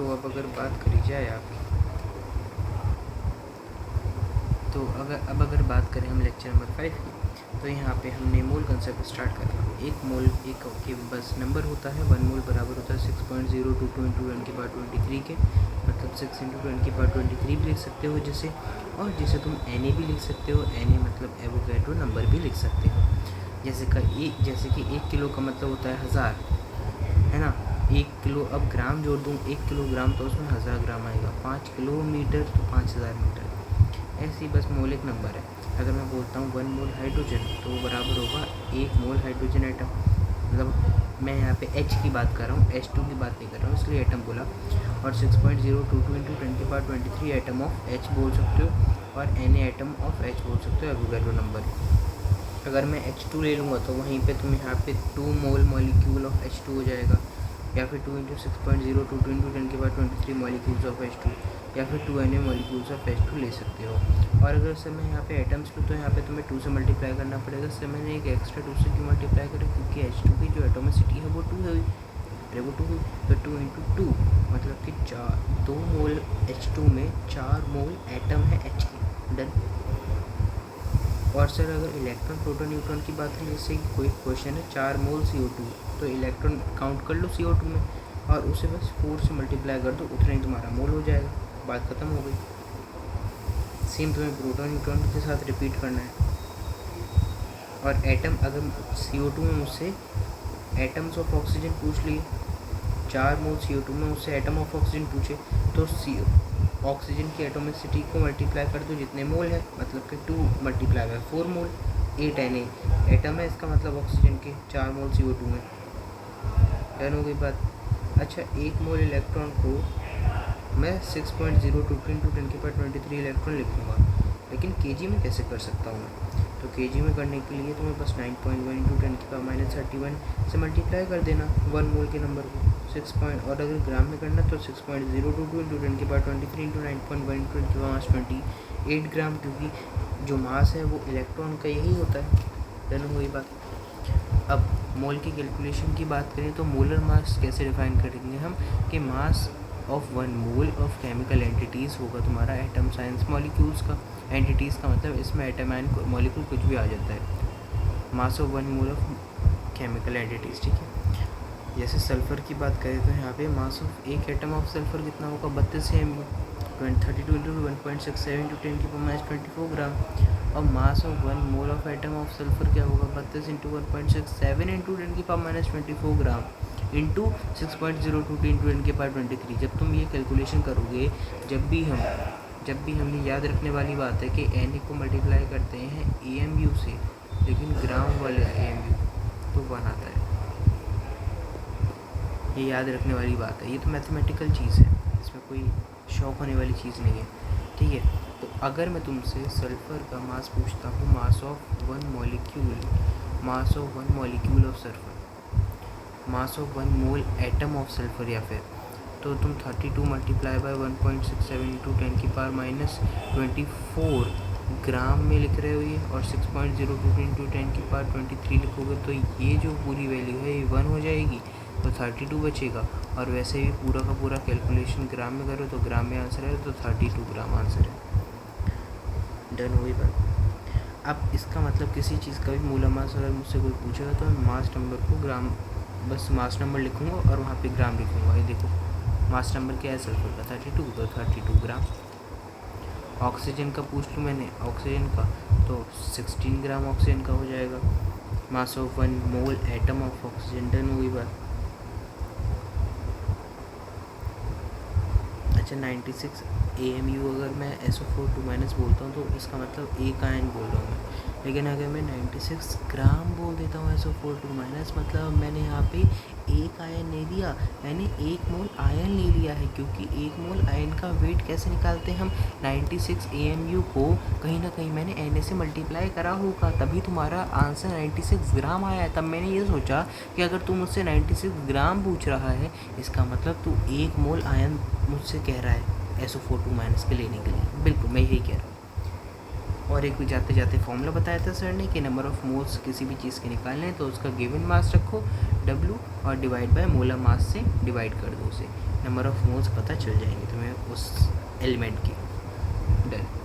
तो अब अगर बात करी जाए आपकी, तो अगर बात करें हम लेक्चर नंबर 5 की, तो यहाँ पे हमने मोल कंसेप्ट स्टार्ट कर रहा हूँ। एक मोल एक के बस नंबर होता है, 1 मोल बराबर होता है 6.022 इंटू 10 की पावर 23 के, मतलब 6 इंटू 10 की पावर 23 भी लिख सकते हो जिसे, और जिसे तुम Na भी लिख सकते हो। Na मतलब एवोगैड्रो नंबर भी लिख सकते हो। जैसे कि 1 किलो का मतलब होता है 1000, है ना। 1 किलो, अब ग्राम जोड़ दूँ, 1 किलोग्राम तो उसमें 1000 ग्राम आएगा। 5 किलोमीटर तो 5000 मीटर। ऐसी बस मोल एक नंबर है। अगर मैं बोलता हूँ 1 मोल हाइड्रोजन, तो वो बराबर होगा 1 मोल हाइड्रोजन एटम। मतलब मैं यहाँ पे H की बात कर रहा हूँ, H2 की बात नहीं कर रहा हूँ, इसलिए एटम बोला। और 6.022 इंटू 10 की पावर 23 एटम ऑफ H बोल सकते हो, और Na एटम ऑफ H बोल सकते हो, एवोगैड्रो नंबर। अगर मैं H2 ले लूँगा तो वहीं पे तुम यहाँ पे 2 मोल मॉलिक्यूल ऑफ H2 हो जाएगा, या फिर 2 इंटू 6.022 इंटू 10 की पावर 23 मॉलिक्यूल्स ऑफ H2, या फिर 2 Na मॉलिक्यूल्स ऑफ H2 ले सकते हो। और अगर सर मैं यहाँ पे एटम्स लूँ तो यहाँ पे तुम्हें 2 से मल्टीप्लाई करना पड़ेगा। सर मैंने एक एक्स्ट्रा 2 से क्यों मल्टीप्लाई करा, क्योंकि H2 की जो एटोमिसिटी है वो 2 है, अरे वो 2 हुई, तो 2 इंटू 2 मतलब कि 2 मोल H2 में 4 मोल एटम है H की। डन। और सर अगर इलेक्ट्रॉन प्रोटॉन न्यूट्रॉन की बात करें, जैसे कि कोई क्वेश्चन है 4 मोल CO2, तो इलेक्ट्रॉन काउंट कर लो CO2 में, और उसे बस 4 से मल्टीप्लाई कर दो, उतना ही तुम्हारा मोल हो जाएगा। बात खत्म हो गई। सेम तुम्हें प्रोटॉन न्यूट्रॉन के साथ रिपीट करना है। और एटम, अगर CO2 में मुझसे एटम्स ऑफ ऑक्सीजन पूछ लिए, 4 मोल CO2 में मुझसे एटम ऑफ ऑक्सीजन पूछे, तो ऑक्सीजन की एटोमिसिटी को मल्टीप्लाई कर दो, जितने मोल है, मतलब कि 2 multiply by 4 mole, 8 Na atom है, इसका मतलब ऑक्सीजन के 4 मोल CO2 में। डन हो गई बात। अच्छा, 1 मोल इलेक्ट्रॉन को मैं 6.022 इंटू 10 की पावर 23 इलेक्ट्रॉन लिखूँगा, लेकिन केजी में कैसे कर सकता हूँ मैं? तो केजी में करने के लिए तुम्हें बस 9.1 इंटू 10 की पावर -31 से मल्टीप्लाई कर देना 1 मोल के नंबर को 6 पॉइंट, और अगर ग्राम में करना तो 6.022 इंटू 10 की पावर 23 इंटू 9.1 इंटू 10 की पावर -28 ग्राम, क्योंकि जो मास है वो इलेक्ट्रॉन का यही होता है। डन हुई बात। अब मोल की कैलकुलेशन की बात करें तो मोलर मास कैसे डिफाइन करेंगे हम, कि mass of 1 mole of chemical entities होगा तुम्हारा एटम साइंस मॉलिक्यूल्स का। एंटिटीज़ का मतलब इसमें एटम एंड मॉलिक्यूल कुछ भी आ जाता है। Mass of 1 mole of chemical entities, ठीक है। जैसे सल्फ़र की बात करें तो यहाँ पे मास ऑफ एक एटम ऑफ सल्फ़र कितना होगा, 32 Mu, 32 इंटू 1.67 इंटू 10 की पावर -24 ग्राम। और mass of 1 mole of atom of sulphur क्या होगा, 32 इंटू 1.67 इंटू 10 की पावर -24 ग्राम इंटू 6.022 इंटू 10 की पावर 23। जब तुम ये कैलकुलेशन करोगे, जब भी हम ये याद रखने वाली बात है कि Na को मल्टीप्लाई करते हैं AMU से, लेकिन ग्राम वाले AMU तो 1 आता है। ये याद रखने वाली बात है, ये तो मैथमेटिकल चीज़ है, इसमें कोई शौक होने वाली चीज़ नहीं है, ठीक है। तो अगर मैं तुमसे सल्फ़र का मास पूछता हूँ, mass of 1 molecule of sulphur, mass of 1 mole atom of sulphur, या फिर तो तुम 32 मल्टीप्लाई बाय 1.67 इंटू 10 की पावर -24 ग्राम में लिख रहे हो ये, और 6.022 इंटू 10 की पावर 23 लिखोगे, तो ये जो पूरी वैल्यू है ये 1 हो जाएगी, तो 32 बचेगा। और वैसे भी पूरा का पूरा कैलकुलेशन ग्राम में करो तो ग्राम में आंसर है, तो 32 ग्राम आंसर है। डन हुई बात। अब इसका मतलब किसी चीज़ का भी मूला मास अगर मुझसे कोई पूछेगा तो मैं मास नंबर को ग्राम, बस मास नंबर लिखूँगा और वहाँ पे ग्राम लिखूँगा। ये देखो मास नंबर क्या है सल्फर का, 32, तो 32 ग्राम। ऑक्सीजन का पूछ लूँ मैंने, ऑक्सीजन का तो 16 ग्राम ऑक्सीजन का हो जाएगा। Mass of 1 mole atom of oxygen. Done हुई बात। अच्छा, 96 AMU अगर मैं SO4 2- बोलता हूँ तो इसका मतलब एक आयन बोल रहा हूँ मैं, लेकिन अगर मैं 96 ग्राम बोल देता हूँ SO4 2- मतलब मैंने यहाँ पे एक आयन ले लिया, मैंने 1 मोल आयन ले लिया है, क्योंकि 1 मोल आयन का वेट कैसे निकालते हैं हम, 96 AMU को कहीं ना कहीं मैंने Na से मल्टीप्लाई करा होगा, तभी तुम्हारा आंसर 96 ग्राम आया है। तब मैंने ये सोचा कि अगर तू मुझसे 96 ग्राम पूछ रहा है, इसका मतलब तू 1 मोल आयन मुझसे कह रहा है SO4 2- के लेने के लिए। बिल्कुल मैं यही कह रहा हूँ। और एक भी जाते जाते फॉर्मूला बताया था सर ने कि नंबर ऑफ़ मोल्स किसी भी चीज़ के निकालने हैं तो उसका गिवन मास रखो W और डिवाइड बाय मोलर मास से डिवाइड कर दो उसे, नंबर ऑफ़ मोल्स पता चल जाएंगे तुम्हें उस एलिमेंट की। डन।